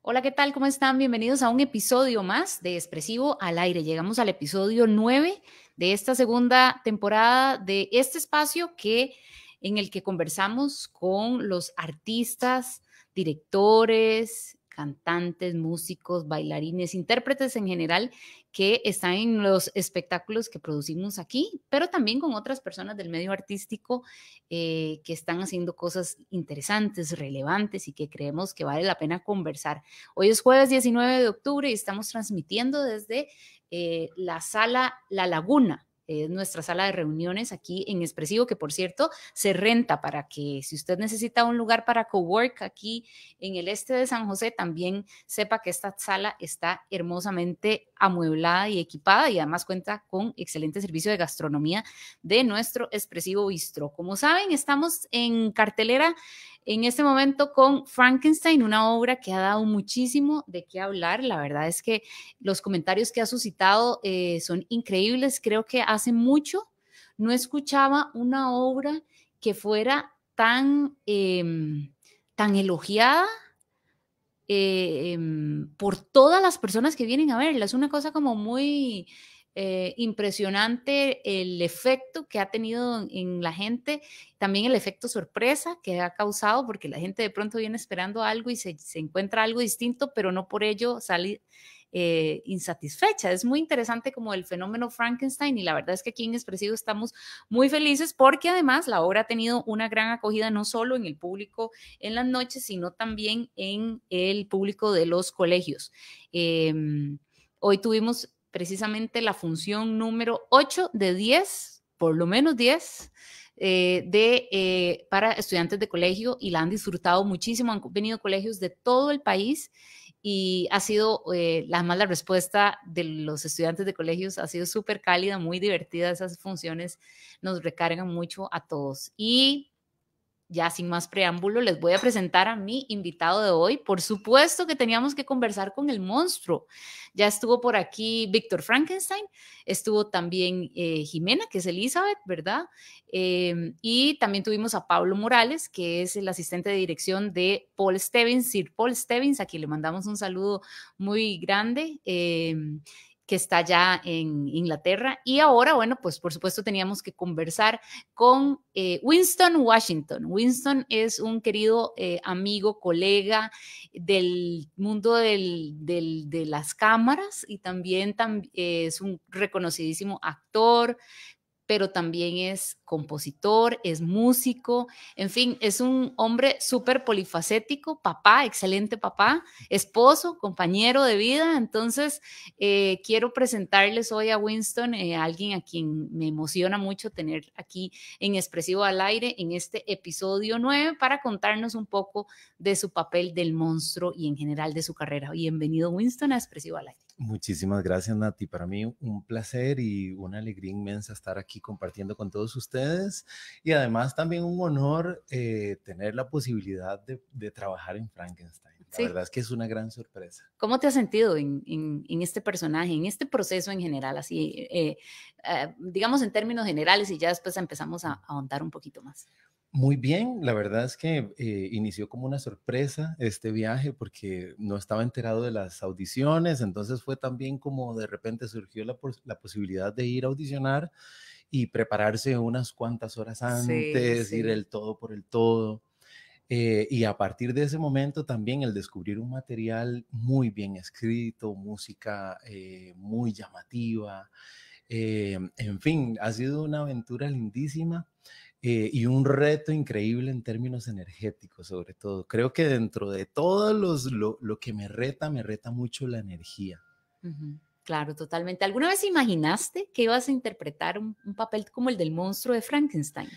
Hola, ¿qué tal? ¿Cómo están? Bienvenidos a un episodio más de Expresivo al Aire. Llegamos al episodio 9 de esta segunda temporada de este espacio en el que conversamos con los artistas, directores, cantantes, músicos, bailarines, intérpretes en general que están en los espectáculos que producimos aquí, pero también con otras personas del medio artístico que están haciendo cosas interesantes, relevantes y que creemos que vale la pena conversar. Hoy es jueves 19 de octubre y estamos transmitiendo desde la sala La Laguna. Es nuestra sala de reuniones aquí en Expresivo, que por cierto se renta para que si usted necesita un lugar para cowork aquí en el este de San José, también sepa que esta sala está hermosamente amueblada y equipada y además cuenta con excelente servicio de gastronomía de nuestro Expresivo Bistro. Como saben, estamos en cartelera en este momento con Frankenstein, una obra que ha dado muchísimo de qué hablar. La verdad es que los comentarios que ha suscitado son increíbles. Creo que hace mucho no escuchaba una obra que fuera tan elogiada por todas las personas que vienen a verla. Es una cosa como muy impresionante el efecto que ha tenido en la gente, también el efecto sorpresa que ha causado, porque la gente de pronto viene esperando algo y se encuentra algo distinto, pero no por ello sale insatisfecha. Es muy interesante como el fenómeno Frankenstein y la verdad es que aquí en Expresivo estamos muy felices porque además la obra ha tenido una gran acogida no solo en el público en las noches, sino también en el público de los colegios. Eh, Hoy tuvimos precisamente la función número 8 de 10, por lo menos 10, para estudiantes de colegio y la han disfrutado muchísimo. Han venido colegios de todo el país y ha sido, la respuesta de los estudiantes de colegios ha sido súper cálida, muy divertida. Esas funciones nos recargan mucho a todos. Y ya sin más preámbulo, les voy a presentar a mi invitado de hoy. Por supuesto que teníamos que conversar con el monstruo. Ya estuvo por aquí Víctor Frankenstein, estuvo también Jimena, que es Elizabeth, ¿verdad? Y también tuvimos a Pablo Morales, que es el asistente de dirección de Paul Stebbins, Sir Paul Stebbins, a quien le mandamos un saludo muy grande. Que está ya en Inglaterra. Y ahora, bueno, pues por supuesto teníamos que conversar con Winston Washington. Winston es un querido amigo, colega del mundo de las cámaras y también es un reconocidísimo actor, pero también es compositor, es músico, en fin, es un hombre súper polifacético, papá, excelente papá, esposo, compañero de vida. Entonces, quiero presentarles hoy a Winston, alguien a quien me emociona mucho tener aquí en Expresivo al Aire en este episodio 9 para contarnos un poco de su papel del monstruo y en general de su carrera. Bienvenido, Winston, a Expresivo al Aire. Muchísimas gracias, Nati. Para mí un placer y una alegría inmensa estar aquí compartiendo con todos ustedes y además también un honor tener la posibilidad de trabajar en Frankenstein. La Sí. verdad es que es una gran sorpresa. ¿Cómo te has sentido en este personaje, en este proceso en general, así, digamos en términos generales y ya después empezamos a ahondar un poquito más? Muy bien, la verdad es que inició como una sorpresa este viaje porque no estaba enterado de las audiciones, entonces fue también como de repente surgió la posibilidad de ir a audicionar y prepararse unas cuantas horas Sí, antes, ir sí. el todo por el todo. Y a partir de ese momento también el descubrir un material muy bien escrito, música muy llamativa, en fin, ha sido una aventura lindísima y un reto increíble en términos energéticos, sobre todo. Creo que dentro de todo lo que me reta mucho la energía. Ujú. Claro, totalmente. ¿Alguna vez imaginaste que ibas a interpretar un papel como el del monstruo de Frankenstein?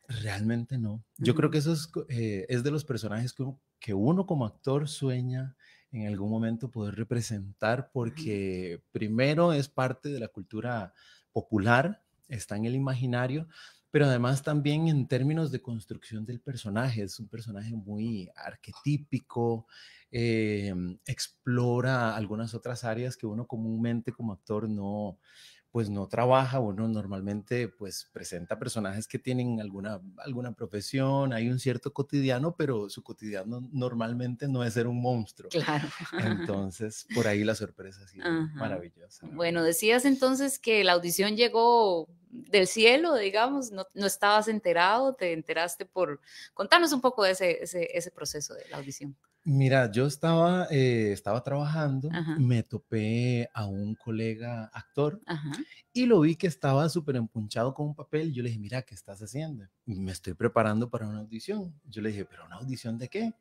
Realmente no. Yo creo Ujú, que eso es de los personajes que uno como actor sueña en algún momento poder representar, ujú. porque primero es parte de la cultura popular, está en el imaginario, pero además también en términos de construcción del personaje. Es un personaje muy arquetípico, explora algunas otras áreas que uno comúnmente como actor pues no trabaja, uno normalmente pues presenta personajes que tienen alguna profesión, hay un cierto cotidiano, pero su cotidiano normalmente no es ser un monstruo. Claro. Entonces, por ahí la sorpresa ha sido Ajá. maravillosa, la Bueno, verdad. decías entonces que la audición llegó del cielo, digamos, no estabas enterado, te enteraste por... Contanos un poco de ese proceso de la audición. Mira, yo estaba trabajando, Ajá, me topé a un colega actor ajá. y lo vi que estaba súper empunchado con un papel. Yo le dije, mira, ¿qué estás haciendo? Me estoy preparando para una audición. Yo le dije, ¿pero una audición de qué?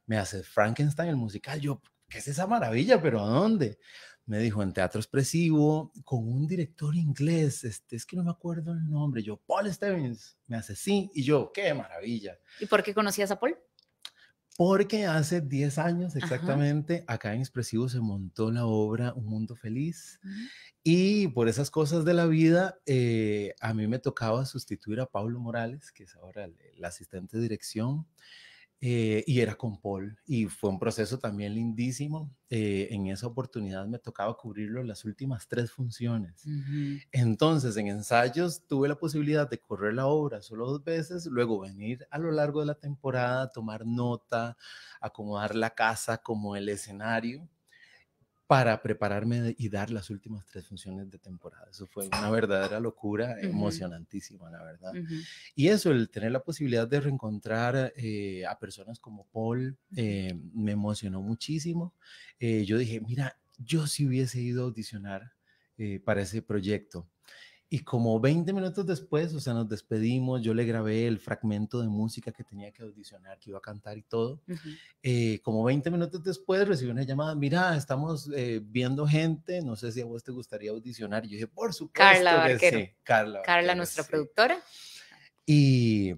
Me hace Frankenstein, el musical. Yo, ¿qué es esa maravilla? ¿Pero a dónde? Me dijo, en Teatro Expresivo, con un director inglés, es que no me acuerdo el nombre. Yo, Paul Stevens. Me hace, sí. Y yo, qué maravilla. ¿Y por qué conocías a Paul? Porque hace 10 años Ajá. exactamente, acá en Expresivo se montó la obra Un Mundo Feliz Ujú. y por esas cosas de la vida, a mí me tocaba sustituir a Pablo Morales, que es ahora el asistente de dirección, y era con Paul. Y fue un proceso también lindísimo. En esa oportunidad me tocaba cubrirlo las últimas 3 funciones. Ujú. Entonces, en ensayos tuve la posibilidad de correr la obra solo 2 veces, luego venir a lo largo de la temporada, tomar nota, acomodar la casa como el escenario para prepararme y dar las últimas 3 funciones de temporada. Eso fue una verdadera locura, Ujú. emocionantísima, la verdad. Ujú. Y eso, el tener la posibilidad de reencontrar a personas como Paul, Ujú. me emocionó muchísimo. Yo dije, mira, yo sí hubiese ido a audicionar para ese proyecto. Y como 20 minutos después, o sea, nos despedimos, yo le grabé el fragmento de música que tenía que audicionar, que iba a cantar y todo. Ujú. Como 20 minutos después recibí una llamada, mira, estamos viendo gente, no sé si a vos te gustaría audicionar. Y yo dije, por Carla supuesto que Barquero. sí, Carla Carla, Barquero, nuestra sí. productora. Y,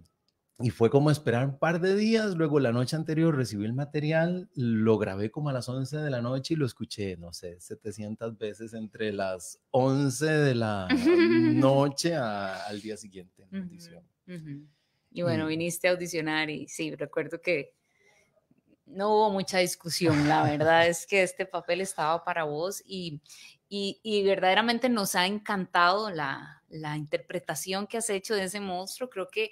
y fue como esperar un par de días, luego la noche anterior recibí el material, lo grabé como a las 11 de la noche y lo escuché, no sé, 700 veces entre las 11 de la noche al día siguiente en la Ujú. audición. Ujú. Y bueno, Y viniste a audicionar y sí, recuerdo que no hubo mucha discusión. La verdad es que este papel estaba para vos y verdaderamente nos ha encantado la interpretación que has hecho de ese monstruo. Creo que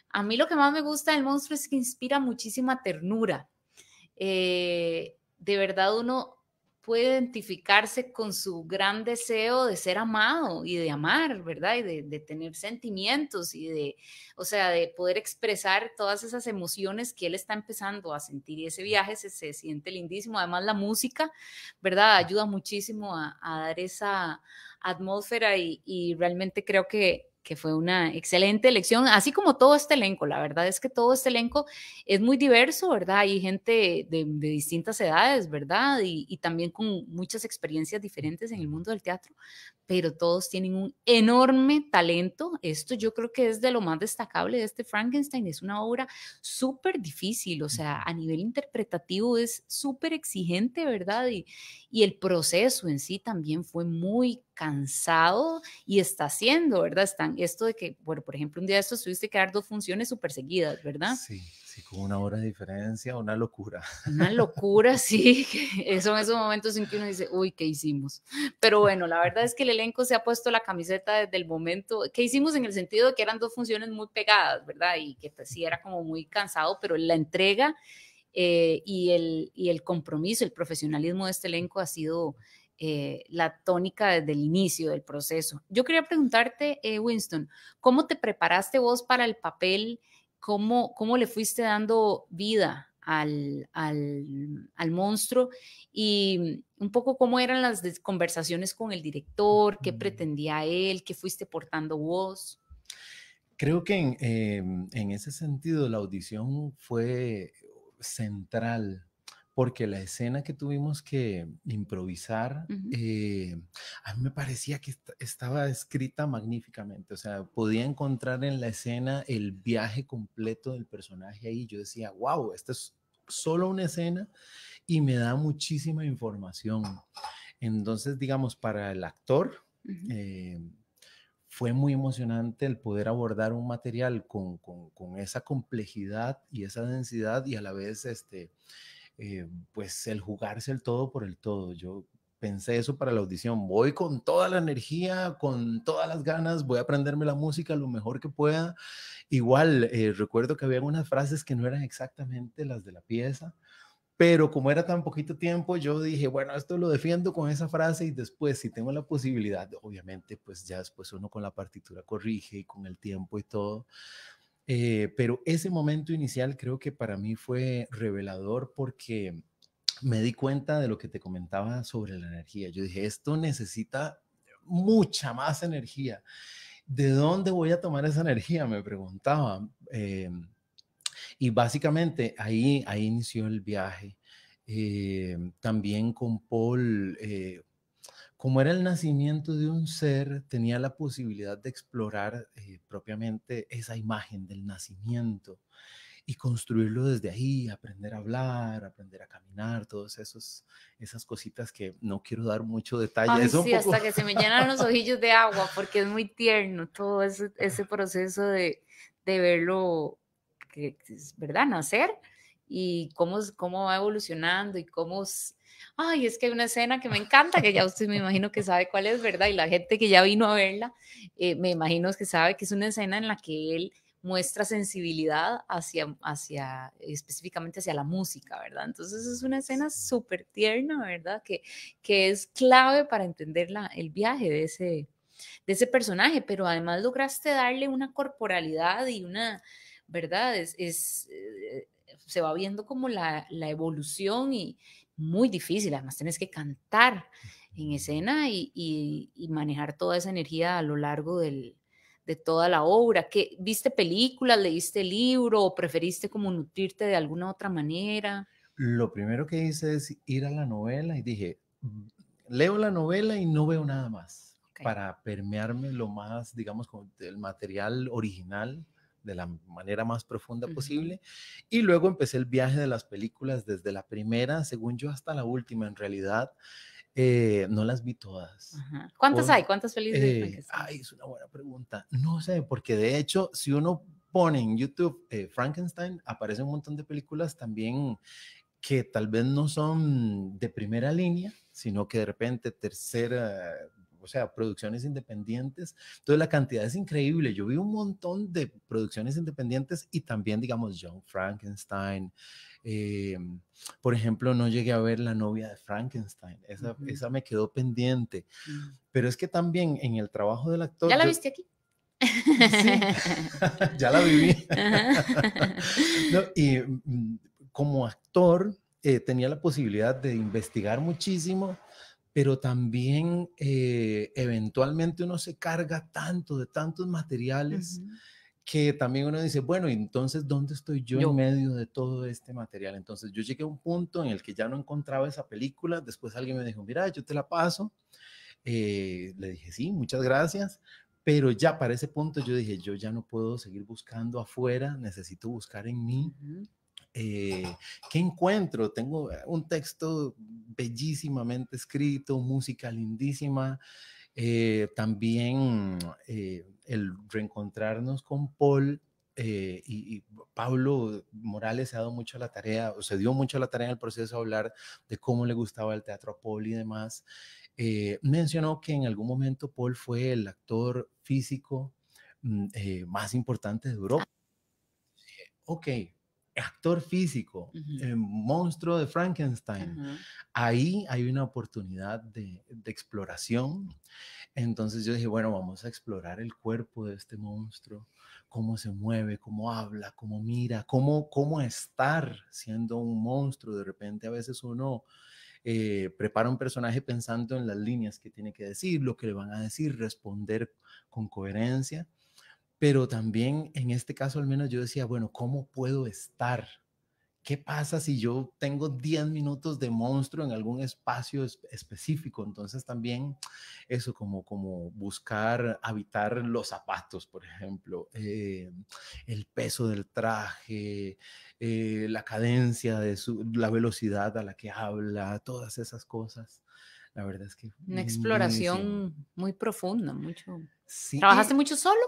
a mí lo que más me gusta del monstruo es que inspira muchísima ternura. De verdad uno puede identificarse con su gran deseo de ser amado y de amar, ¿verdad? Y de tener sentimientos y de, o sea, de poder expresar todas esas emociones que él está empezando a sentir. Y ese viaje se siente lindísimo. Además, la música, ¿verdad? Ayuda muchísimo a dar esa atmósfera y realmente creo que fue una excelente elección, así como todo este elenco. La verdad es que todo este elenco es muy diverso, ¿verdad? Hay gente de distintas edades, ¿verdad? Y también con muchas experiencias diferentes en el mundo del teatro, pero todos tienen un enorme talento. Esto yo creo que es de lo más destacable de este Frankenstein. Es una obra súper difícil, o sea, a nivel interpretativo es súper exigente, ¿verdad? Y el proceso en sí también fue muy cansado y está haciendo, ¿verdad? Están esto de que, bueno, por ejemplo, un día de estos tuviste que dar 2 funciones súper seguidas, ¿verdad? sí, sí, con una hora de diferencia, una locura. Una locura, sí, que son esos momentos en que uno dice, uy, ¿qué hicimos? Pero bueno, la verdad es que el elenco se ha puesto la camiseta desde el momento, ¿qué hicimos en el sentido de que eran 2 funciones muy pegadas, ¿verdad? Y que pues, sí era como muy cansado, pero la entrega y el compromiso, el profesionalismo de este elenco ha sido la tónica desde el inicio del proceso. Yo quería preguntarte, Winston, ¿cómo te preparaste vos para el papel? ¿Cómo le fuiste dando vida al monstruo? Y un poco cómo eran las conversaciones con el director, qué Mm. pretendía él, qué fuiste portando vos. Creo que en ese sentido la audición fue central, porque la escena que tuvimos que improvisar, Ujú. a mí me parecía que estaba escrita magníficamente, o sea, podía encontrar en la escena el viaje completo del personaje ahí. Yo decía, wow, esta es solo una escena y me da muchísima información. Entonces, digamos, para el actor, Ujú. eh, fue muy emocionante el poder abordar un material con esa complejidad y esa densidad y a la vez, pues el jugarse el todo por el todo. Yo pensé eso para la audición. Voy con toda la energía, con todas las ganas, voy a aprenderme la música lo mejor que pueda. Igual, recuerdo que había unas frases que no eran exactamente las de la pieza, pero como era tan poquito tiempo, yo dije, bueno, esto lo defiendo con esa frase y después, si tengo la posibilidad, obviamente, pues ya después uno con la partitura corrige y con el tiempo y todo. Pero ese momento inicial creo que para mí fue revelador porque me di cuenta de lo que te comentaba sobre la energía. Yo dije, esto necesita mucha más energía. ¿De dónde voy a tomar esa energía? Me preguntaba. Y básicamente ahí inició el viaje. También con Paul, como era el nacimiento de un ser, tenía la posibilidad de explorar propiamente esa imagen del nacimiento y construirlo desde ahí, aprender a hablar, aprender a caminar, todas esas cositas que no quiero dar mucho detalle. Ay, Es un sí, poco... hasta que se me llenan los ojillos de agua, porque es muy tierno todo ese proceso de verlo, que es verdad, nacer y cómo va evolucionando y ay, es que hay una escena que me encanta, que ya usted me imagino que sabe cuál es, ¿verdad? Y la gente que ya vino a verla, me imagino que sabe que es una escena en la que él muestra sensibilidad específicamente hacia la música, ¿verdad? Entonces es una escena súper tierna, ¿verdad? Que es clave para entender el viaje de ese personaje, pero además lograste darle una corporalidad y una, ¿verdad? Se va viendo como la evolución y muy difícil, además tienes que cantar en escena y manejar toda esa energía a lo largo de toda la obra. ¿Qué, viste películas, leíste libro o preferiste como nutrirte de alguna otra manera? Lo primero que hice es ir a la novela y dije, leo la novela y no veo nada más Ok. para permearme lo más, digamos, con el material original de la manera más profunda Ujú. posible. Y luego empecé el viaje de las películas desde la primera, según yo, hasta la última. En realidad, no las vi todas. Ajá. ¿Cuántas hay? ¿Cuántas felices de Frankenstein? Ay, es una buena pregunta. No sé, porque de hecho, si uno pone en YouTube Frankenstein, aparece un montón de películas también que tal vez no son de primera línea, sino que de repente tercera, o sea, producciones independientes. Entonces la cantidad es increíble. Yo vi un montón de producciones independientes y también, digamos, John Frankenstein. Eh, por ejemplo, no llegué a ver La novia de Frankenstein. Ujú. Esa me quedó pendiente. Mm. Pero es que también en el trabajo del ¿Ya actor, la yo viste aquí? sí, ya la viví. Ajá. No, y como actor tenía la posibilidad de investigar muchísimo, pero también eventualmente uno se carga tanto de tantos materiales Ujú. que también uno dice, bueno, entonces, ¿dónde estoy yo en Yo. medio de todo este material? Entonces yo llegué a un punto en el que ya no encontraba esa película, después alguien me dijo, mira, yo te la paso, le dije, sí, muchas gracias, pero ya para ese punto yo dije, yo ya no puedo seguir buscando afuera, necesito buscar en mí. Ujú. Eh, ¿Qué encuentro? Tengo un texto bellísimamente escrito, música lindísima, también el reencontrarnos con Paul y Pablo Morales se ha dado mucho a la tarea, o se dio mucho a la tarea en el proceso de hablar de cómo le gustaba el teatro a Paul y demás. Mencionó que en algún momento Paul fue el actor físico más importante de Europa. Ok, actor físico, Ujú. monstruo de Frankenstein. Ajá. Ahí hay una oportunidad de exploración. Entonces yo dije, bueno, vamos a explorar el cuerpo de este monstruo, cómo se mueve, cómo habla, cómo mira, cómo estar siendo un monstruo. De repente a veces uno prepara un personaje pensando en las líneas que tiene que decir, lo que le van a decir, responder con coherencia, pero también en este caso al menos yo decía, bueno, ¿cómo puedo estar? ¿Qué pasa si yo tengo 10 minutos de monstruo en algún espacio específico? Entonces también eso como buscar habitar los zapatos, por ejemplo, el peso del traje, la cadencia de la velocidad a la que habla, todas esas cosas. La verdad es que Una lindísimo. exploración muy profunda, mucho. Sí, ¿Trabajaste mucho solo?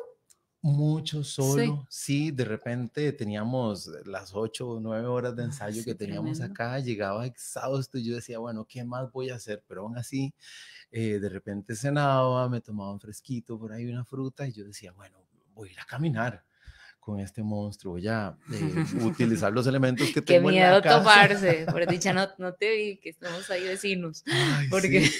Mucho Sí. solo, sí, de repente teníamos las 8 o 9 horas de Ah, ensayo que sí, teníamos tremendo. acá, llegaba exhausto y yo decía, bueno, ¿qué más voy a hacer? Pero aún así, de repente cenaba, me tomaba un fresquito, por ahí una fruta y yo decía, bueno, voy a ir a caminar con este monstruo, voy a utilizar los elementos que Qué tengo en la miedo casa. toparse. Por dicha no te vi, que estamos ahí vecinos. Ay, Porque sí.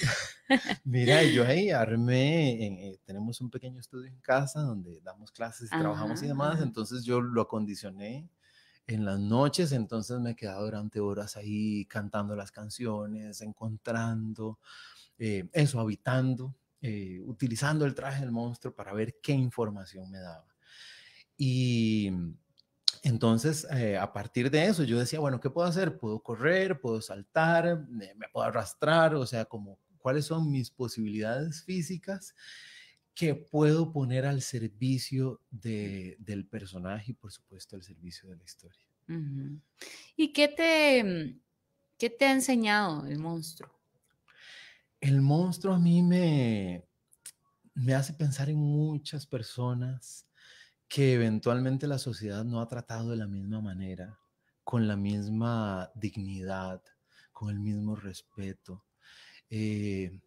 Mira, yo ahí armé, tenemos un pequeño estudio en casa donde damos clases y trabajamos y ajá, demás, ajá. entonces yo lo acondicioné en las noches, entonces me quedaba durante horas ahí cantando las canciones, encontrando, eso, habitando, utilizando el traje del monstruo para ver qué información me daba. Y entonces, a partir de eso, yo decía, bueno, ¿qué puedo hacer? Puedo correr, puedo saltar, me puedo arrastrar, o sea, como cuáles son mis posibilidades físicas que puedo poner al servicio del personaje y, por supuesto, al servicio de la historia. Ujú. ¿Y qué te ha enseñado el monstruo? El monstruo a mí me hace pensar en muchas personas que eventualmente la sociedad no ha tratado de la misma manera, con la misma dignidad, con el mismo respeto. Eh,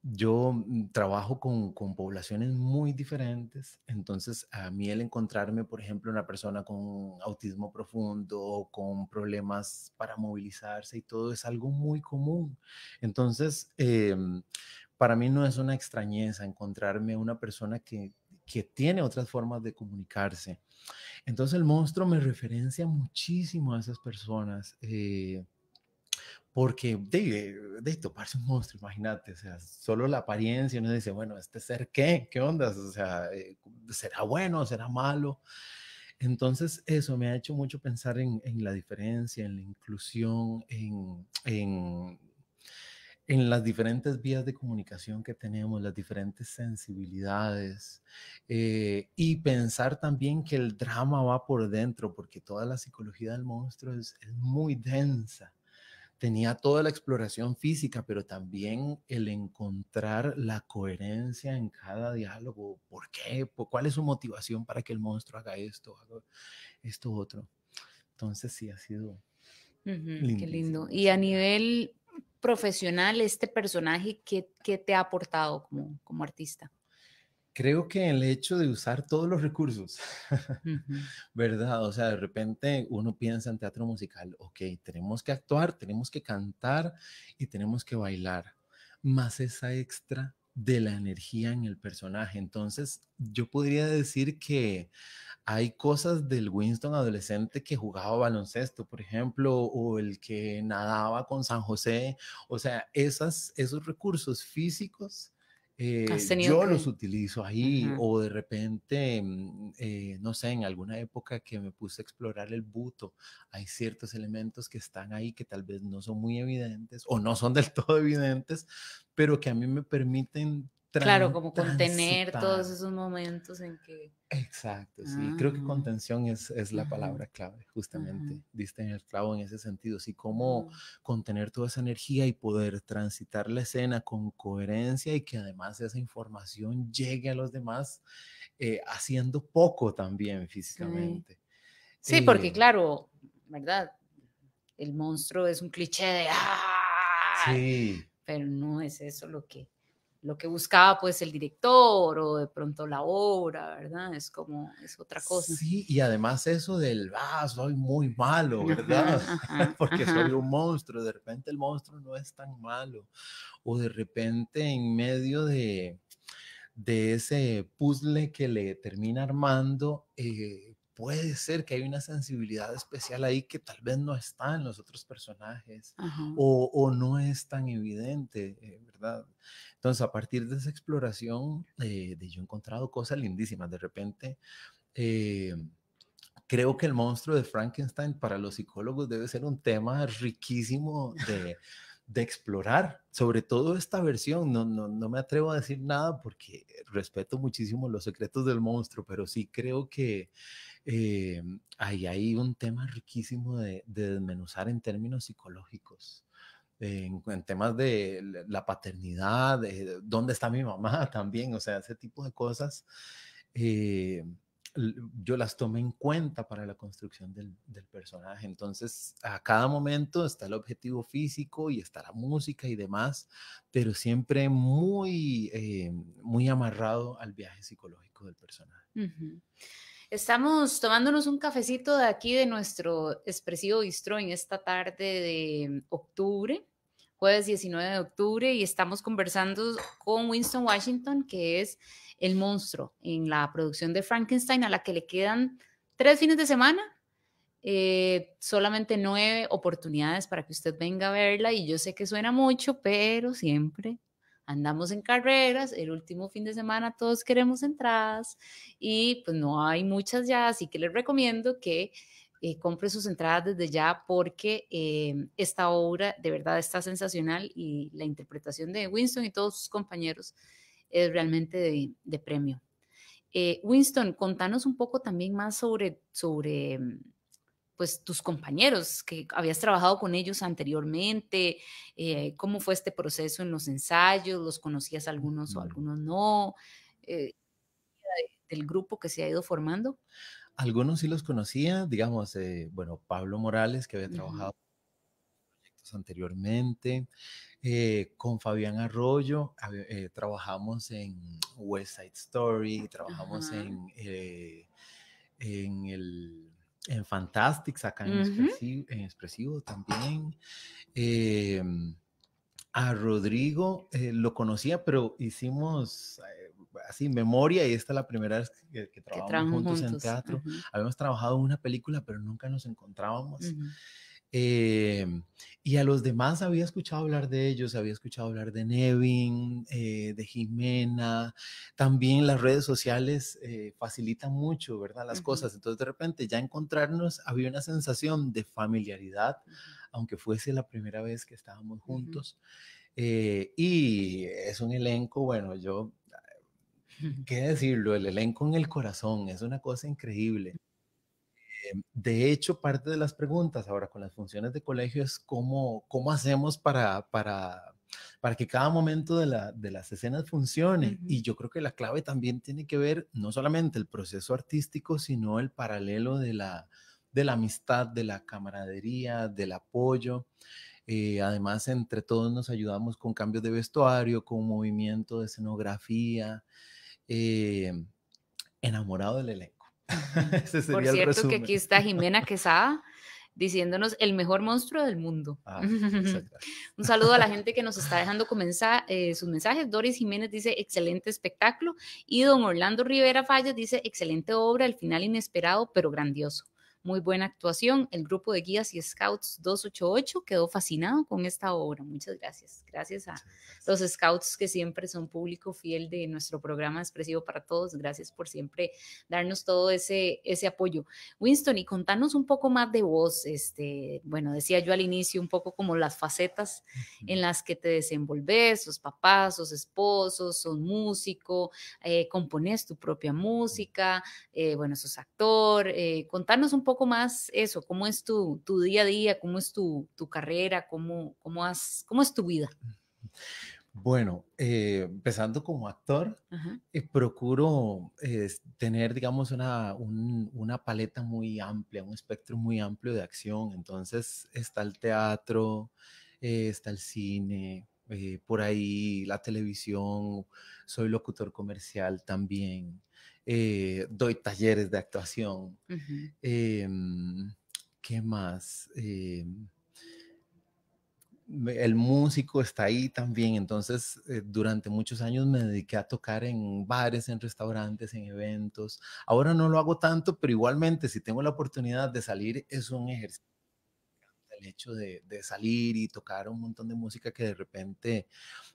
yo trabajo con poblaciones muy diferentes, entonces a mí el encontrarme, por ejemplo, una persona con autismo profundo o con problemas para movilizarse y todo es algo muy común. Entonces, para mí no es una extrañeza encontrarme una persona que tiene otras formas de comunicarse. Entonces el monstruo me referencia muchísimo a esas personas. Porque de toparse un monstruo, imagínate, o sea, solo la apariencia, uno dice, bueno, ¿este ser qué? ¿Qué onda? O sea, ¿será bueno? ¿Será malo? Entonces, eso me ha hecho mucho pensar en la diferencia, en la inclusión, en las diferentes vías de comunicación que tenemos, las diferentes sensibilidades, y pensar también que el drama va por dentro, porque toda la psicología del monstruo es muy densa. Tenía toda la exploración física, pero también el encontrar la coherencia en cada diálogo. ¿Por qué? ¿Cuál es su motivación para que el monstruo haga esto, haga esto otro? Entonces sí, ha sido Ujú, qué lindo. lindísimo Y a ese viaje. nivel profesional, este personaje, ¿qué te ha aportado como artista? Creo que el hecho de usar todos los recursos, Ujú. ¿verdad? O sea, de repente uno piensa en teatro musical, ok, tenemos que actuar, tenemos que cantar y tenemos que bailar, más esa extra de la energía en el personaje. Entonces, yo podría decir que hay cosas del Winston adolescente que jugaba baloncesto, por ejemplo, o el que nadaba con San José, o sea, esos recursos físicos Has tenido yo los que... utilizo ahí Ajá. o de repente, no sé, en alguna época que me puse a explorar el buto, hay ciertos elementos que están ahí que tal vez no son muy evidentes o no son del todo evidentes, pero que a mí me permiten Claro, como contener todos transitar. esos momentos en que... Exacto, sí. Creo que Ajá, contención es la ajá, palabra clave, ajá, justamente. Diste en el clavo en ese sentido. Sí, cómo ajá. contener toda esa energía y poder transitar la escena con coherencia y que además esa información llegue a los demás haciendo poco también Sí. físicamente. Sí, porque Eh, claro, ¿verdad? El monstruo es un cliché de ¡ah! sí, Pero no es eso lo que buscaba pues el director o de pronto la obra, ¿verdad? Es como, es otra cosa. sí, y además eso del, soy muy malo, ¿verdad? Ajá, ajá, Porque soy ajá. un monstruo, de repente el monstruo no es tan malo, o de repente en medio de ese puzzle que le termina armando, puede ser que hay una sensibilidad especial ahí que tal vez no está en los otros personajes Ajá. o no es tan evidente, ¿verdad? Entonces, a partir de esa exploración, yo he encontrado cosas lindísimas. De repente, eh, creo que el monstruo de Frankenstein para los psicólogos debe ser un tema riquísimo de explorar, sobre todo esta versión. No me atrevo a decir nada porque respeto muchísimo los secretos del monstruo, pero sí creo que ahí hay un tema riquísimo de desmenuzar en términos psicológicos. En temas de la paternidad, de dónde está mi mamá también, o sea, ese tipo de cosas eh, yo las tomé en cuenta para la construcción del personaje. Entonces, a cada momento está el objetivo físico y está la música y demás, pero siempre muy amarrado al viaje psicológico del personaje. Ujú. Estamos tomándonos un cafecito de aquí de nuestro expresivo bistro en esta tarde de octubre, jueves 19 de octubre, y estamos conversando con Winston Washington, que es el monstruo en la producción de Frankenstein, a la que le quedan 3 fines de semana, solamente 9 oportunidades para que usted venga a verla, y yo sé que suena mucho, pero siempre andamos en carreras, el último fin de semana todos queremos entradas y pues no hay muchas ya, así que les recomiendo que compre sus entradas desde ya porque esta obra de verdad está sensacional y la interpretación de Winston y todos sus compañeros es realmente de premio. Winston, contanos un poco también más sobre pues tus compañeros, que habías trabajado con ellos anteriormente, cómo fue este proceso en los ensayos, los conocías algunos o Mm. algunos no, eh, del grupo que se ha ido formando. Algunos sí los conocía, digamos, bueno, Pablo Morales, que había Ujú, trabajado anteriormente, con Fabián Arroyo, trabajamos en West Side Story, trabajamos ajá, en el en Fantastics, acá ujú, en Expresivo también. Eh, a Rodrigo lo conocía, pero hicimos así memoria y esta es la primera vez que que trabajamos trabajan juntos en juntos. teatro. Ujú, Habíamos trabajado en una película, pero nunca nos encontrábamos. ujú, Eh, y a los demás había escuchado hablar de ellos, había escuchado hablar de Nevin, de Jimena. También las redes sociales facilitan mucho, ¿verdad? Las ujú, cosas. Entonces, de repente, ya encontrarnos, había una sensación de familiaridad, aunque fuese la primera vez que estábamos ujú, juntos. Y es un elenco, bueno, ujú, ¿qué decirlo? El elenco en el corazón, es una cosa increíble. De hecho, parte de las preguntas ahora con las funciones de colegio es cómo hacemos para que cada momento de las escenas funcione. ujú, Y yo creo que la clave también tiene que ver no solamente el proceso artístico, sino el paralelo de la amistad, de la camaradería, del apoyo. Además, entre todos nos ayudamos con cambios de vestuario, con movimiento de escenografía, eh, enamorado del elenco. ujú. Ese Por sería el cierto, que aquí resumen. está Jimena Quesada diciéndonos el mejor monstruo del mundo. Ah, muchas gracias. Un saludo a la gente que nos está dejando sus mensajes. Doris Jiménez dice excelente espectáculo y don Orlando Rivera Fallas dice excelente obra, el final inesperado pero grandioso. Muy buena actuación. El grupo de guías y scouts 288 quedó fascinado con esta obra. Muchas gracias. Gracias a Muchas los gracias. scouts que siempre son público fiel de nuestro programa Expresivo para Todos. Gracias por siempre darnos todo ese apoyo. Winston, y contanos un poco más de vos. Bueno, decía yo al inicio un poco como las facetas en las que te desenvolves, sos papá, sos esposo, sos músico, compones tu propia música, bueno, sos actor. Contanos un poco más eso, cómo es tu día a día, cómo es tu carrera, cómo es tu vida. Bueno, empezando como actor, Ajá. procuro tener, digamos, una paleta muy amplia, un espectro muy amplio de acción. Entonces está el teatro, está el cine, por ahí la televisión, soy locutor comercial también, doy talleres de actuación. Ujú, Em, ¿Qué más? El músico está ahí también, entonces durante muchos años me dediqué a tocar en bares, en restaurantes, en eventos. Ahora no lo hago tanto, pero igualmente si tengo la oportunidad de salir es un ejercicio. El hecho de salir y tocar un montón de música que de repente,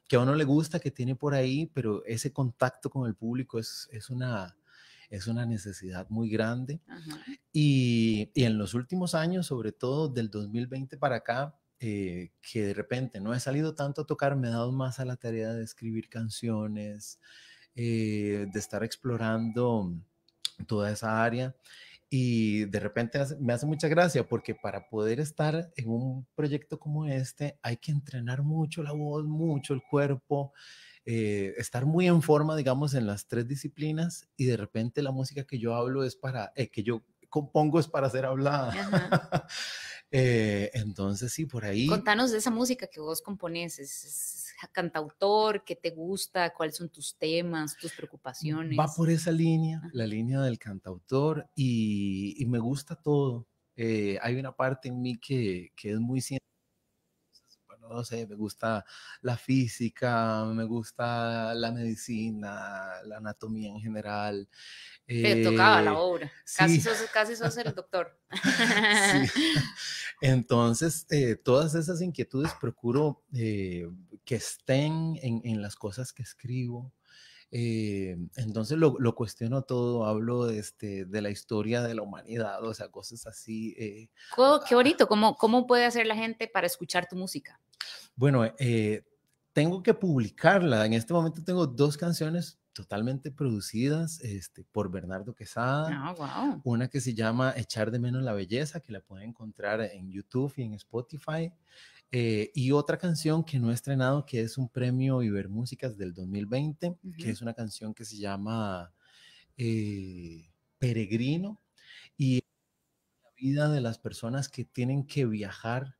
que a uno le gusta, que tiene por ahí, pero ese contacto con el público es una necesidad muy grande. ajá, Y en los últimos años, sobre todo del 2020 para acá, que de repente no he salido tanto a tocar, me he dado más a la tarea de escribir canciones, de estar explorando toda esa área. Y de repente me hace mucha gracia porque para poder estar en un proyecto como este hay que entrenar mucho la voz, mucho el cuerpo, estar muy en forma, digamos, en las tres disciplinas y de repente la música que yo hablo es para, que yo compongo es para ser hablada. Ajá. Entonces sí, por ahí Contanos de esa música que vos compones, ¿es cantautor? ¿Qué te gusta? ¿Cuáles son tus temas, tus va preocupaciones? por esa línea, Ajá. la línea del cantautor y me gusta todo. Hay una parte en mí que es muy bueno, no sé, me gusta la física, me gusta la medicina, la anatomía en general. Te tocaba la obra, Sí, casi sos el doctor. sí. Entonces, todas esas inquietudes procuro que estén en las cosas que escribo. Entonces lo cuestiono todo, hablo de la historia de la humanidad, o sea, cosas así. Qué bonito, ¿cómo puede hacer la gente para escuchar tu música? Bueno, tengo que publicarla. En este momento tengo dos canciones totalmente producidas por Bernardo Quesada. Ah, wow. Una que se llama Echar de menos la belleza, que la pueden encontrar en YouTube y en Spotify. Y otra canción que no he estrenado, que es un premio Ibermúsicas del 2020, que Ujú. es una canción que se llama Peregrino. Y la vida de las personas que tienen que viajar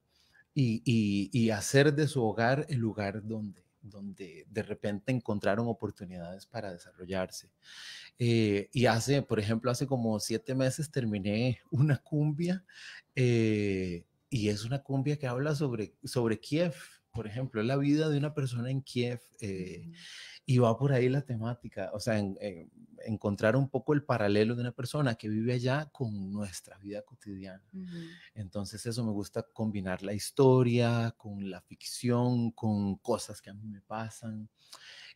y hacer de su hogar el lugar donde de repente encontraron oportunidades para desarrollarse. Y por ejemplo, hace como 7 meses terminé una cumbia y es una cumbia que habla sobre Kiev, por ejemplo, es la vida de una persona en Kiev Ujú. y va por ahí la temática, o sea, encontrar un poco el paralelo de una persona que vive allá con nuestra vida cotidiana. Ujú. Entonces eso me gusta combinar la historia con la ficción, con cosas que a mí me pasan.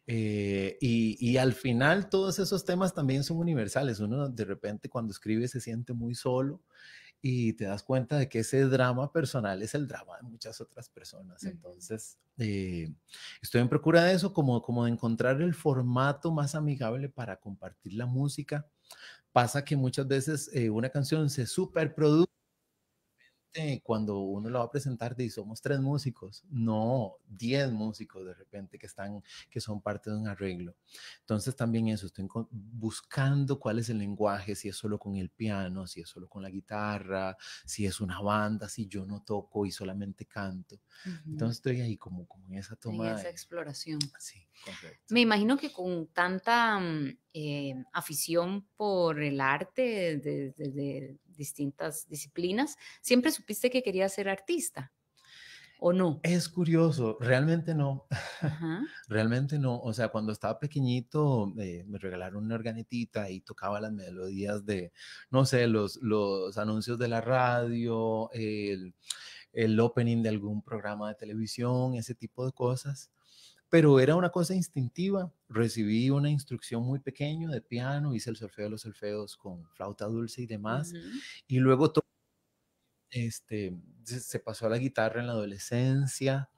Y al final todos esos temas también son universales. Uno de repente cuando escribe se siente muy solo y te das cuenta de que ese drama personal es el drama de muchas otras personas. Ujú. Entonces, estoy en procura de eso, como de encontrar el formato más amigable para compartir la música. Pasa que muchas veces una canción se superproduce cuando uno lo va a presentar, de somos 3 músicos, no 10 músicos de repente que son parte de un arreglo. Entonces también eso, estoy buscando cuál es el lenguaje, si es solo con el piano, si es solo con la guitarra, si es una banda, si yo no toco y solamente canto. Ujú. Entonces estoy ahí como en esa En toma esa de... exploración. Sí, correcto. Me imagino que con tanta afición por el arte de distintas disciplinas, ¿siempre supiste que querías ser artista o no? Es curioso, realmente no. Ajá. Realmente no, o sea, cuando estaba pequeñito me regalaron una organetita y tocaba las melodías de, no sé, los anuncios de la radio, el opening de algún programa de televisión, ese tipo de cosas. Pero era una cosa instintiva. Recibí una instrucción muy pequeña de piano, hice el solfeo de los solfeos con flauta dulce y demás. Ujú. Y luego se pasó a la guitarra en la adolescencia,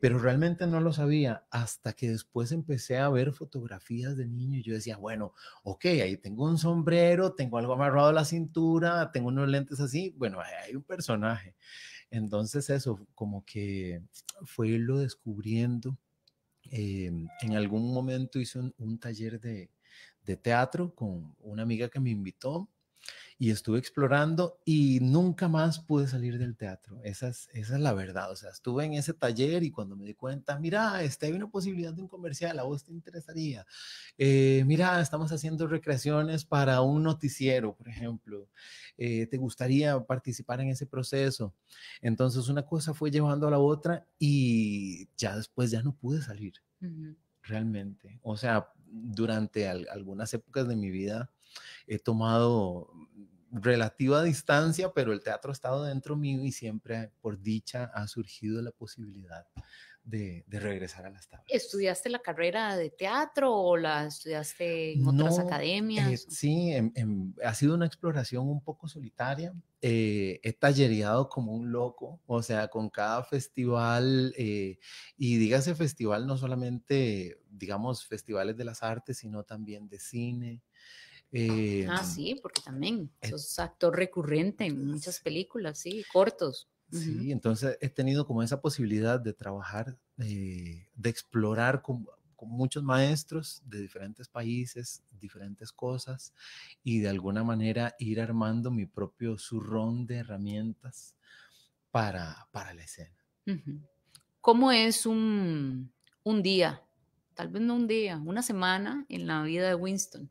pero realmente no lo sabía hasta que después empecé a ver fotografías de niño y yo decía, bueno, ok, ahí tengo un sombrero, tengo algo amarrado a la cintura, tengo unos lentes así, bueno, ahí hay un personaje. Entonces eso, como que fue irlo descubriendo. En algún momento hice un taller de teatro con una amiga que me invitó y estuve explorando y nunca más pude salir del teatro. Esa es la verdad. O sea, estuve en ese taller y cuando me di cuenta, mira, hay una posibilidad de un comercial, ¿a vos te interesaría? Mira, estamos haciendo recreaciones para un noticiero, por ejemplo. ¿Te gustaría participar en ese proceso? Entonces una cosa fue llevando a la otra y ya después ya no pude salir Ujú. realmente. O sea, durante algunas épocas de mi vida he tomado relativa distancia, pero el teatro ha estado dentro mío y siempre, por dicha, ha surgido la posibilidad de regresar a las tablas. ¿Estudiaste la carrera de teatro o la estudiaste en otras No, academias? sí, ha sido una exploración un poco solitaria. He tallereado como un loco, o sea, con cada festival, y dígase festival no solamente, digamos, festivales de las artes, sino también de cine, Sí, porque también sos actor recurrente en muchas películas, sí, cortos. Sí, entonces he tenido como esa posibilidad de trabajar, de explorar con muchos maestros de diferentes países, diferentes cosas, y de alguna manera ir armando mi propio zurrón de herramientas para la escena. ¿Cómo es un día? Tal vez no un día, una semana en la vida de Winston.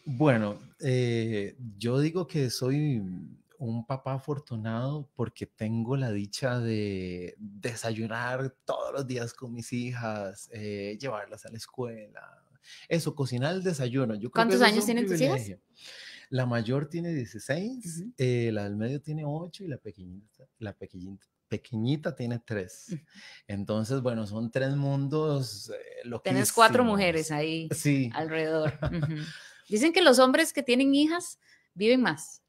Bueno, yo digo que soy un papá afortunado porque tengo la dicha de desayunar todos los días con mis hijas, llevarlas a la escuela. Eso, cocinar el desayuno. Yo creo que ¿Cuántos eso es años un tienen tus hijas? privilegio. La mayor tiene 16, Ujú. la del medio tiene 8 y la pequeñita tiene 3. Entonces, bueno, son 3 mundos Tenés 4 mujeres loquísimos. ahí Sí. alrededor. Dicen que los hombres que tienen hijas viven más.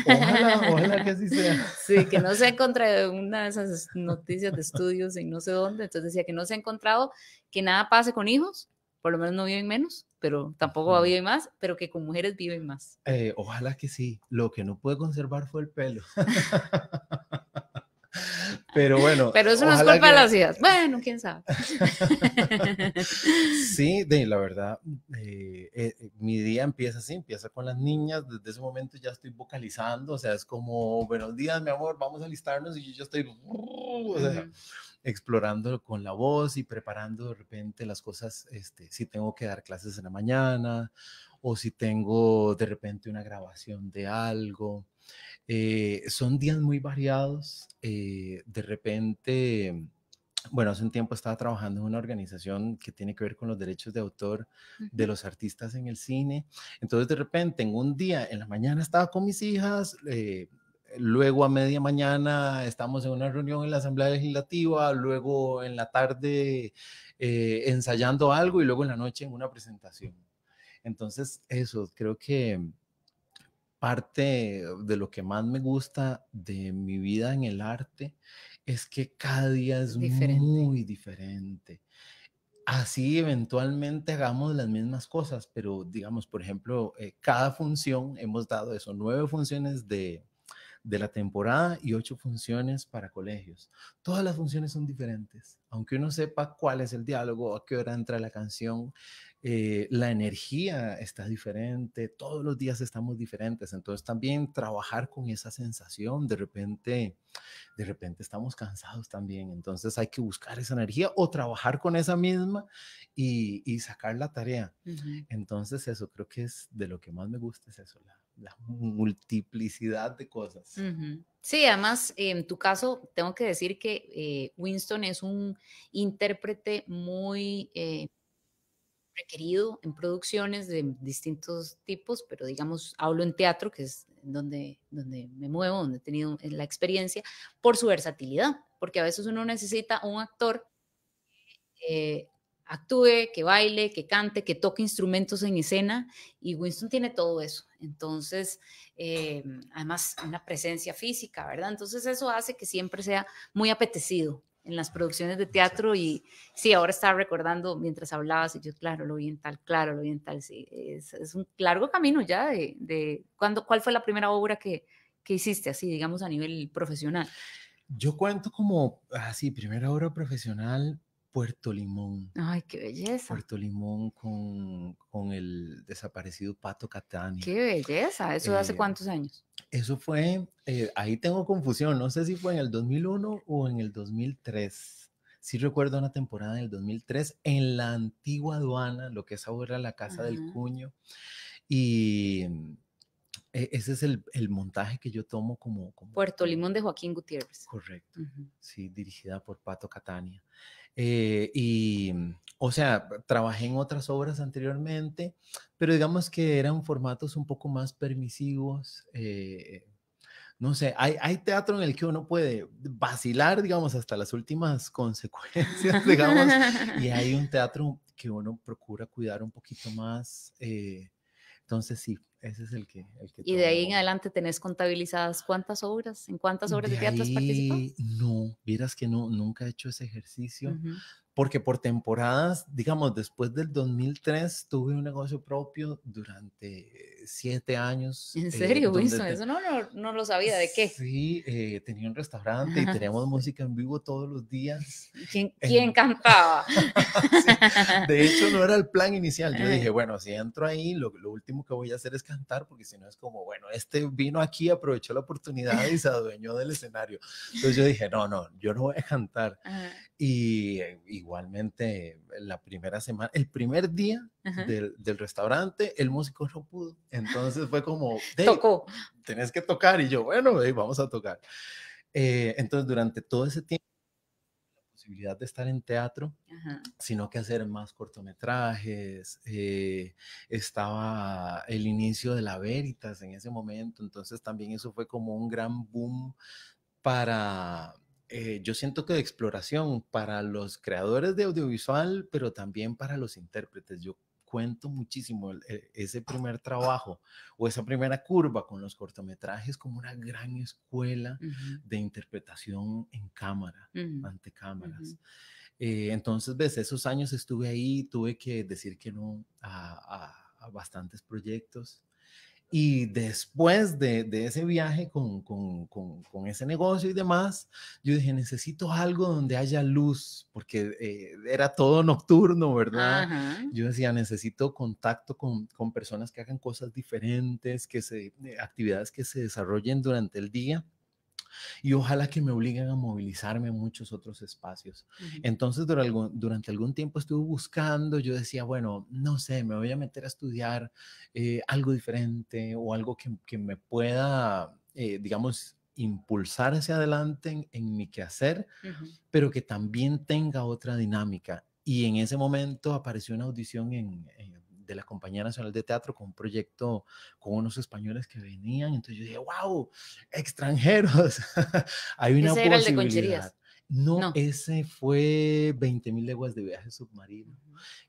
Ojalá que así sea. Sí, que no se ha encontrado una de esas noticias de estudios en no sé dónde, entonces decía que no se ha encontrado que nada pase con hijos, por lo menos no viven menos, pero tampoco viven más, pero que con mujeres viven más. Ojalá que sí. Lo que no pude conservar fue el pelo. Pero bueno, Pero eso no es ojalá culpa de que... las hijas. Bueno, quién sabe. Sí, la verdad, mi día empieza así, empieza con las niñas, desde ese momento ya estoy vocalizando, o sea, es como, buenos días, mi amor, vamos a alistarnos y yo ya estoy, o sea, explorando con la voz y preparando de repente las cosas, si tengo que dar clases en la mañana o si tengo de repente una grabación de algo. Son días muy variados, de repente... Bueno, hace un tiempo estaba trabajando en una organización que tiene que ver con los derechos de autor de los artistas en el cine. Entonces, de repente, en un día, en la mañana estaba con mis hijas, luego a media mañana estamos en una reunión en la Asamblea Legislativa, luego en la tarde ensayando algo y luego en la noche en una presentación. Entonces, eso, creo que parte de lo que más me gusta de mi vida en el arte es que cada día es Diferente. muy diferente. Así eventualmente hagamos las mismas cosas, pero digamos, por ejemplo, cada función hemos dado eso, 9 funciones de la temporada y 8 funciones para colegios. Todas las funciones son diferentes, aunque uno sepa cuál es el diálogo, a qué hora entra la canción, la energía está diferente, todos los días estamos diferentes, entonces también trabajar con esa sensación, de repente estamos cansados también, entonces hay que buscar esa energía o trabajar con esa misma y sacar la tarea. Entonces eso creo que es de lo que más me gusta, es eso, la multiplicidad de cosas. Sí, además, en tu caso, tengo que decir que Winston es un intérprete muy requerido en producciones de distintos tipos, pero digamos, hablo en teatro, que es donde me muevo, donde he tenido la experiencia, por su versatilidad, porque a veces uno necesita un actor que actúe, que baile, que cante, que toque instrumentos en escena, y Winston tiene todo eso. Entonces, además, una presencia física, ¿verdad? Entonces, eso hace que siempre sea muy apetecido en las producciones de Muchas teatro. Y sí, ahora estaba recordando mientras hablabas, y yo, claro, lo vi en tal, claro, lo vi en tal. Sí, es un largo camino ya ¿cuál fue la primera obra que hiciste así, digamos, a nivel profesional? Yo cuento como, así, primera obra profesional, Puerto Limón. Ay, qué belleza. Puerto Limón con el desaparecido Pato Catania. Qué belleza. ¿Eso de hace Eh, cuántos años? Eso fue, ahí tengo confusión, no sé si fue en el 2001 o en el 2003. Sí recuerdo una temporada en el 2003 en la antigua aduana, lo que es ahora la Casa del Ajá. Cuño. Y ese es el montaje que yo tomo Puerto Limón de Joaquín Gutiérrez. correcto. Ujú. Sí, dirigida por Pato Catania. O sea, trabajé en otras obras anteriormente, pero digamos que eran formatos un poco más permisivos. No sé, hay teatro en el que uno puede vacilar, digamos, hasta las últimas consecuencias, digamos, y hay un teatro que uno procura cuidar un poquito más. Entonces, sí, ese es el que Y de ahí en tomo. adelante tenés contabilizadas cuántas obras, en cuántas obras De de teatro has participado. ahí, no, vieras que no, nunca he hecho ese ejercicio. Ujú. porque por temporadas, digamos, después del 2003 tuve un negocio propio durante 7 años, ¿En serio, donde Winston? Eso no lo sabía. ¿De qué? sí, tenía un restaurante y teníamos música en vivo todos los días. ¿Quién cantaba? Sí, de hecho, no era el plan inicial. Yo dije, bueno, si entro ahí, lo último que voy a hacer es cantar, porque si no es como, bueno, este vino aquí, aprovechó la oportunidad y se adueñó del escenario. Entonces yo dije, no, yo no voy a cantar. Y igualmente, la primera semana, el primer día del restaurante, el músico no pudo. Entonces fue como, Tocó. tenés que tocar. Y yo, bueno, vamos a tocar. Entonces, durante todo ese tiempo, posibilidad de estar en teatro, sino que hacer más cortometrajes. Estaba el inicio de la Veritas en ese momento, entonces también eso fue como un gran boom para, yo siento que de exploración para los creadores de audiovisual, pero también para los intérpretes. Yo cuento muchísimo ese primer trabajo o esa primera curva con los cortometrajes como una gran escuela de interpretación en cámara, ante cámaras. Entonces, ves, esos años estuve ahí, tuve que decir que no a bastantes proyectos. Y después de ese viaje con ese negocio y demás, yo dije, necesito algo donde haya luz, porque era todo nocturno, ¿verdad? Yo decía, necesito contacto con personas que hagan cosas diferentes, actividades que se desarrollen durante el día y ojalá que me obliguen a movilizarme en muchos otros espacios. Entonces, durante algún tiempo estuve buscando, yo decía, bueno, no sé, me voy a meter a estudiar algo diferente o algo que me pueda, digamos, impulsar hacia adelante en mi quehacer, pero que también tenga otra dinámica. Y en ese momento apareció una audición de la Compañía Nacional de Teatro con un proyecto con unos españoles que venían. Entonces yo dije, wow, extranjeros, hay una Ese era el de posibilidad. Concherías. No, ese fue 20.000 leguas de viaje submarino,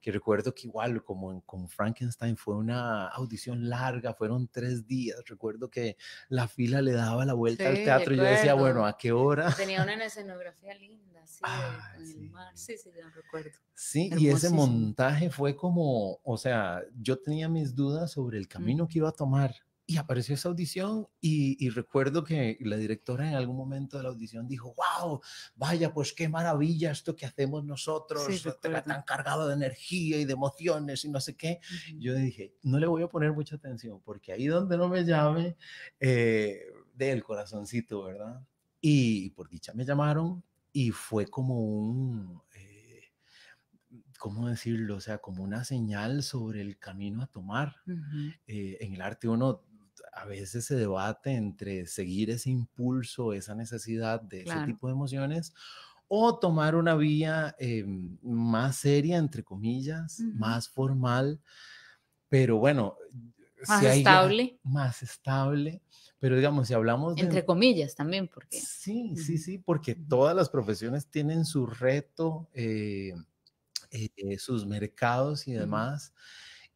que recuerdo que igual como con Frankenstein fue una audición larga, fueron 3 días, recuerdo que la fila le daba la vuelta al Sí, teatro y yo decía, bueno, ¿a qué hora? tenía una escenografía linda, sí, con el Sí. mar, sí, no recuerdo. Sí, y ese Hermosísimo. montaje fue como, o sea, yo tenía mis dudas sobre el camino que iba a tomar y apareció esa audición y recuerdo que la directora en algún momento de la audición dijo, wow, vaya, pues qué maravilla esto que hacemos nosotros, tan cargado de energía y de emociones y no sé qué. Yo dije, no le voy a poner mucha atención porque ahí donde no me llame, del corazoncito, ¿verdad? Y por dicha me llamaron y fue como ¿cómo decirlo? O sea, como una señal sobre el camino a tomar. En el arte uno a veces se debate entre seguir ese impulso, esa necesidad de ese tipo de emociones, o tomar una vía más seria, entre comillas, más formal, pero bueno, Más si hay estable. más estable, pero digamos, si hablamos de... Entre comillas también, porque... Sí, porque todas las profesiones tienen su reto, sus mercados y demás.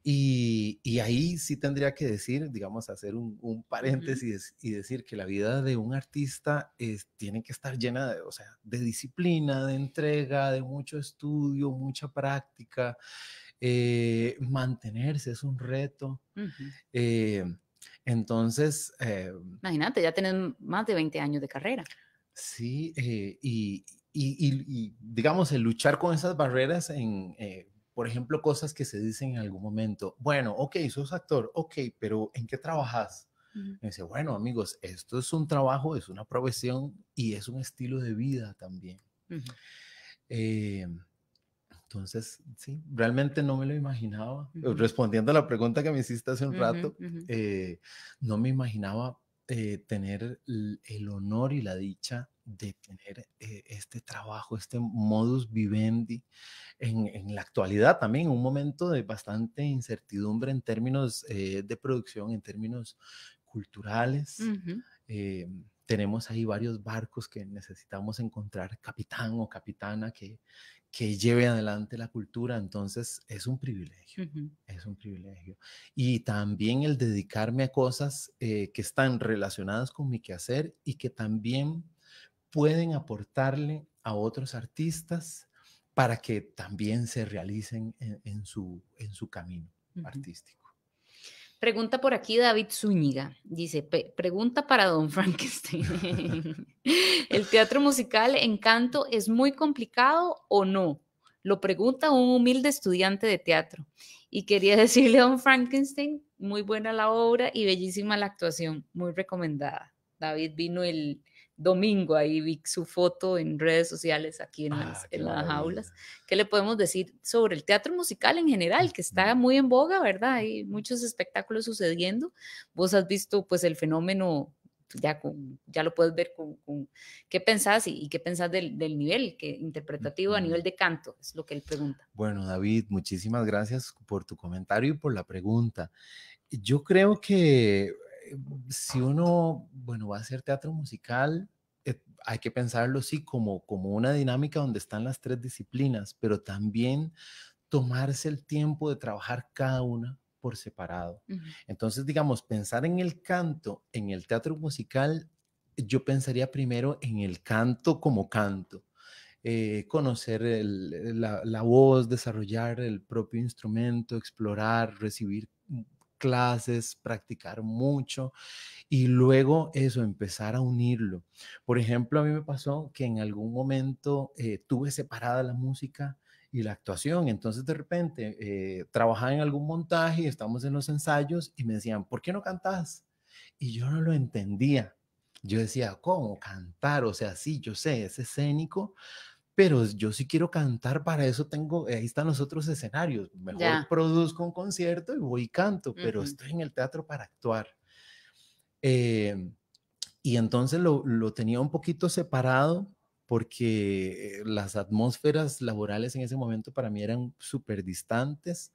Y ahí sí tendría que decir, digamos, hacer un paréntesis y decir que la vida de un artista tiene que estar llena de, o sea, de disciplina, de entrega, de mucho estudio, mucha práctica. Mantenerse es un reto. Entonces... Imagínate, ya tienen más de 20 años de carrera. Sí, y digamos, el luchar con esas barreras por ejemplo, cosas que se dicen en algún momento. Bueno, ok, sos actor, ok, pero ¿en qué trabajas? Me dice, bueno, amigos, esto es un trabajo, es una profesión y es un estilo de vida también. Entonces, sí, realmente no me lo imaginaba. Respondiendo a la pregunta que me hiciste hace un rato, no me imaginaba tener el honor y la dicha de tener este trabajo, este modus vivendi en la actualidad también, un momento de bastante incertidumbre en términos de producción, en términos culturales. Tenemos ahí varios barcos que necesitamos encontrar capitán o capitana que lleve adelante la cultura, entonces es un privilegio, es un privilegio. Y también el dedicarme a cosas que están relacionadas con mi quehacer y que también pueden aportarle a otros artistas para que también se realicen en su camino Ujú. artístico. Pregunta por aquí David Zúñiga. Dice, pregunta para Don Frankenstein. ¿El teatro musical Encanto es muy complicado o no? Lo pregunta un humilde estudiante de teatro. Y quería decirle a Don Frankenstein, muy buena la obra y bellísima la actuación, muy recomendada. David vino el domingo, ahí vi su foto en redes sociales aquí Ah, qué en las aulas. maravilla. ¿Qué le podemos decir sobre el teatro musical en general, que está Mm. muy en boga, verdad? Hay muchos espectáculos sucediendo. Vos has visto pues el fenómeno, ya lo puedes ver qué pensás y qué pensás del nivel que, interpretativo a nivel Mm. de canto, es lo que él pregunta. Bueno, David, muchísimas gracias por tu comentario y por la pregunta. Yo creo que si uno, bueno, va a hacer teatro musical, hay que pensarlo, sí, como una dinámica donde están las tres disciplinas, pero también tomarse el tiempo de trabajar cada una por separado. Ujú. Entonces, digamos, pensar en el canto, en el teatro musical, yo pensaría primero en el canto como canto. Conocer la voz, desarrollar el propio instrumento, explorar, recibir clases, practicar mucho y luego eso, empezar a unirlo. Por ejemplo, a mí me pasó que en algún momento tuve separada la música y la actuación. Entonces, de repente, trabajaba en algún montaje, estamos en los ensayos y me decían, ¿por qué no cantas? Y yo no lo entendía. Yo decía, ¿cómo cantar? O sea, sí, yo sé, es escénico, pero yo sí quiero cantar, para eso tengo, ahí están los otros escenarios. Mejor Ya. produzco un concierto y voy y canto, pero Ujú. estoy en el teatro para actuar. Eh, y entonces lo tenía un poquito separado porque las atmósferas laborales en ese momento para mí eran súper distantes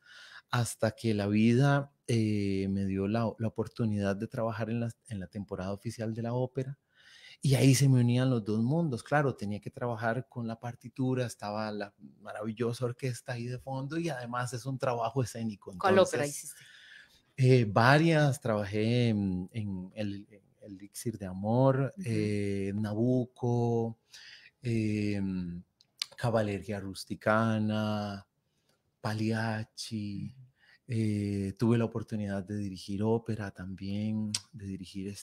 hasta que la vida me dio la oportunidad de trabajar en la temporada oficial de la ópera. Y ahí se me unían los dos mundos. Claro, tenía que trabajar con la partitura, estaba la maravillosa orquesta ahí de fondo y además es un trabajo escénico. ¿Cuál ópera Entonces, hiciste? varias, trabajé en el Elixir de Amor, Ujú. Nabucco, eh, Caballería Rusticana, Pagliacci. Tuve la oportunidad de dirigir ópera también, de dirigir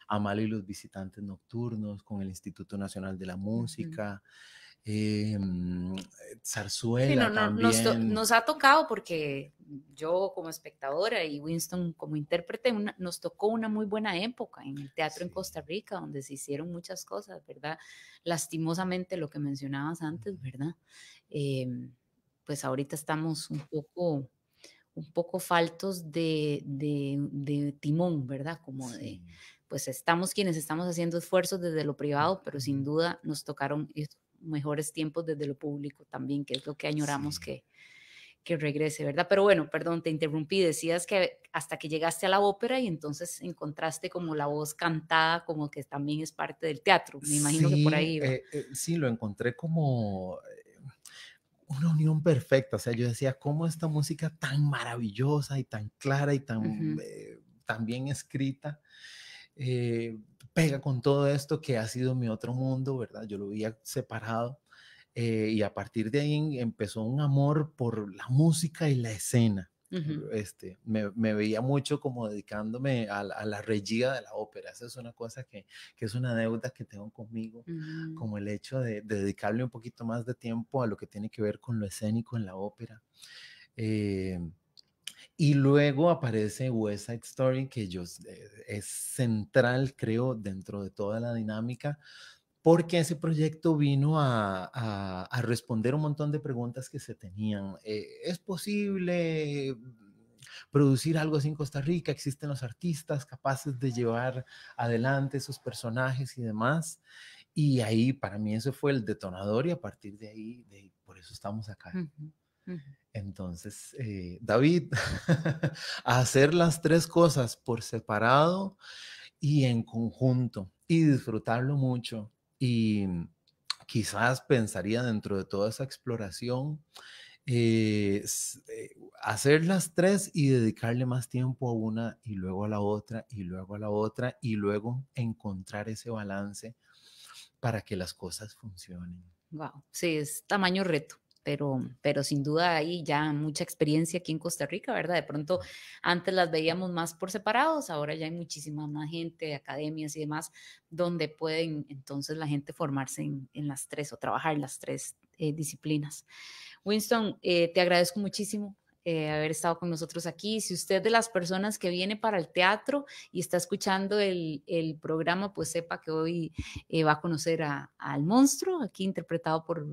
Amalia y los visitantes nocturnos con el Instituto Nacional de la Ujú. Música, Sí, no, zarzuela no, también. nos ha tocado porque yo como espectadora y Winston como intérprete, nos tocó una muy buena época en el teatro en Sí. Costa Rica, donde se hicieron muchas cosas, ¿verdad? Lastimosamente lo que mencionabas antes, ¿verdad? Eh, pues ahorita estamos un poco faltos de timón, ¿verdad? Como de, Sí. pues estamos quienes estamos haciendo esfuerzos desde lo privado, pero sin Ujú. duda nos tocaron mejores tiempos desde lo público también, que es lo que añoramos Sí. que regrese, ¿verdad? Pero bueno, perdón, te interrumpí, decías que hasta que llegaste a la ópera y entonces encontraste como la voz cantada, como que también es parte del teatro, me imagino que por Sí, ahí va. sí, lo encontré como una unión perfecta. O sea, yo decía, ¿cómo esta música tan maravillosa y tan clara y Ujú, tan bien escrita eh, pega con todo esto que ha sido mi otro mundo, ¿verdad? Yo lo había separado y a partir de ahí empezó un amor por la música y la escena. ujú, Me veía mucho como dedicándome a la regia de la ópera. Esa es una cosa que es una deuda que tengo conmigo, ujú. como el hecho de dedicarle un poquito más de tiempo a lo que tiene que ver con lo escénico en la ópera. Eh, y luego aparece West Side Story, que es central, creo, dentro de toda la dinámica, porque ese proyecto vino a responder un montón de preguntas que se tenían. ¿Es posible producir algo así en Costa Rica? ¿Existen los artistas capaces de llevar adelante esos personajes y demás? Y ahí para mí eso fue el detonador y a partir de ahí, por eso estamos acá. Ujú, ujú. Entonces, David, hacer las tres cosas por separado y en conjunto y disfrutarlo mucho. Y quizás pensaría dentro de toda esa exploración, hacer las tres y dedicarle más tiempo a una y luego a la otra y luego a la otra y luego encontrar ese balance para que las cosas funcionen. Wow, sí, es tamaño reto. pero sin duda hay ya mucha experiencia aquí en Costa Rica, ¿verdad? De pronto antes las veíamos más por separados, ahora ya hay muchísima más gente, academias y demás, donde pueden entonces la gente formarse en las tres o trabajar las tres disciplinas. Winston, te agradezco muchísimo haber estado con nosotros aquí. Si usted de las personas que viene para el teatro y está escuchando el programa, pues sepa que hoy va a conocer al monstruo, aquí interpretado por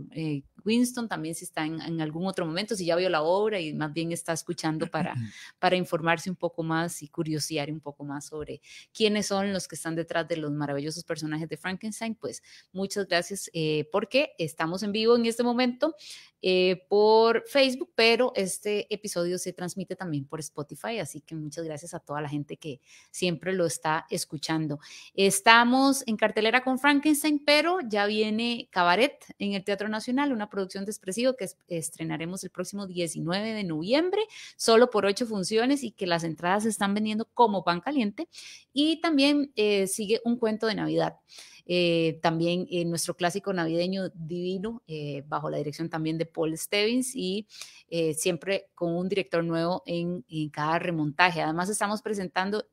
Winston, también si está en algún otro momento, si ya vio la obra y más bien está escuchando para informarse un poco más y curiosear un poco más sobre quiénes son los que están detrás de los maravillosos personajes de Frankenstein, pues muchas gracias porque estamos en vivo en este momento por Facebook, pero este episodio se transmite también por Spotify, así que muchas gracias a toda la gente que siempre lo está escuchando. Estamos en cartelera con Frankenstein, pero ya viene Cabaret en el Teatro Nacional, una producción de Expresivo que estrenaremos el próximo 19 de noviembre, solo por 8 funciones y que las entradas se están vendiendo como pan caliente. Y también sigue Un cuento de Navidad. También nuestro clásico navideño divino, bajo la dirección también de Paul Stevens y siempre con un director nuevo en cada remontaje. Además estamos presentando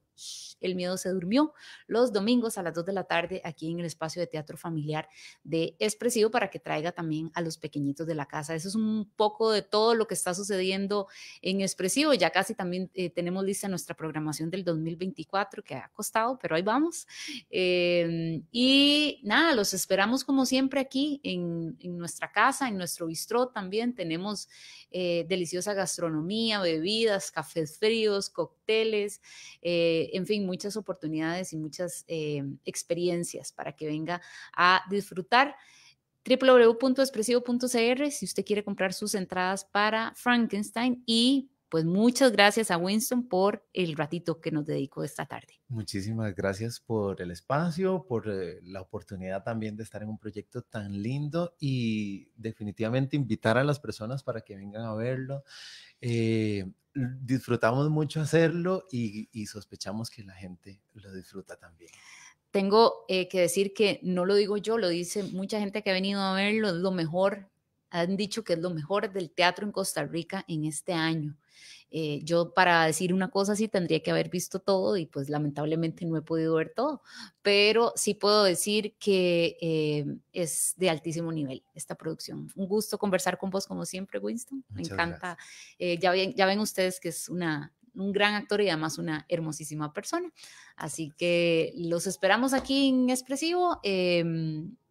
El miedo se durmió los domingos a las 2 de la tarde aquí en el espacio de teatro familiar de Expresivo para que traiga también a los pequeñitos de la casa. Eso es un poco de todo lo que está sucediendo en Expresivo. Ya casi también tenemos lista nuestra programación del 2024 que ha costado, pero ahí vamos. Y nada, los esperamos como siempre aquí en nuestra casa, en nuestro bistró también. Tenemos deliciosa gastronomía, bebidas, cafés fríos, cócteles, en fin, muchas oportunidades y muchas experiencias para que venga a disfrutar. www.expresivo.cr si usted quiere comprar sus entradas para Frankenstein y pues muchas gracias a Winston por el ratito que nos dedicó esta tarde. Muchísimas gracias por el espacio, por la oportunidad también de estar en un proyecto tan lindo y definitivamente invitar a las personas para que vengan a verlo. Disfrutamos mucho hacerlo y sospechamos que la gente lo disfruta también. Tengo que decir que no lo digo yo, lo dice mucha gente que ha venido a verlo, es lo mejor, han dicho que es lo mejor del teatro en Costa Rica en este año. Yo para decir una cosa así tendría que haber visto todo y pues lamentablemente no he podido ver todo, pero sí puedo decir que es de altísimo nivel esta producción. Un gusto conversar con vos como siempre, Winston. Me Muchas encanta. gracias. Ya ven ustedes que es un gran actor y además una hermosísima persona. Así que los esperamos aquí en Expresivo.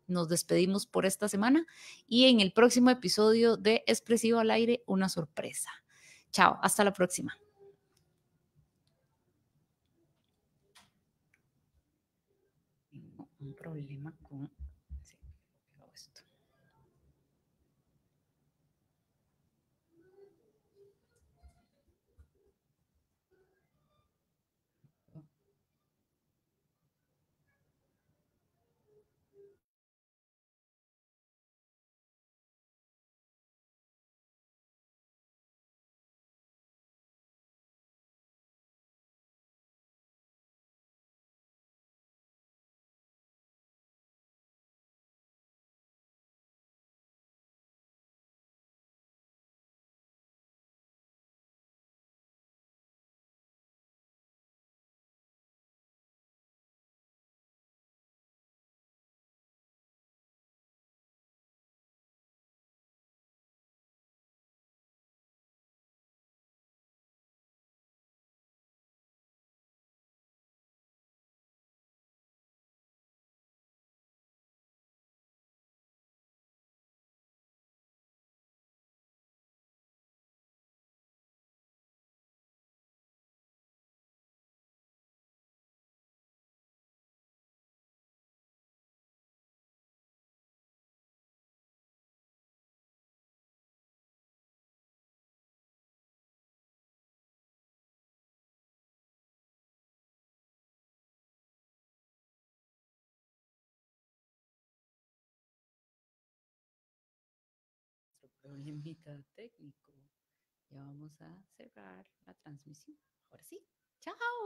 Nos despedimos por esta semana y en el próximo episodio de Expresivo al aire, una sorpresa. Chao, hasta la próxima. Tengo un problema con... Sí, esto. Problemita técnico. Ya vamos a cerrar la transmisión. Ahora sí. Chao.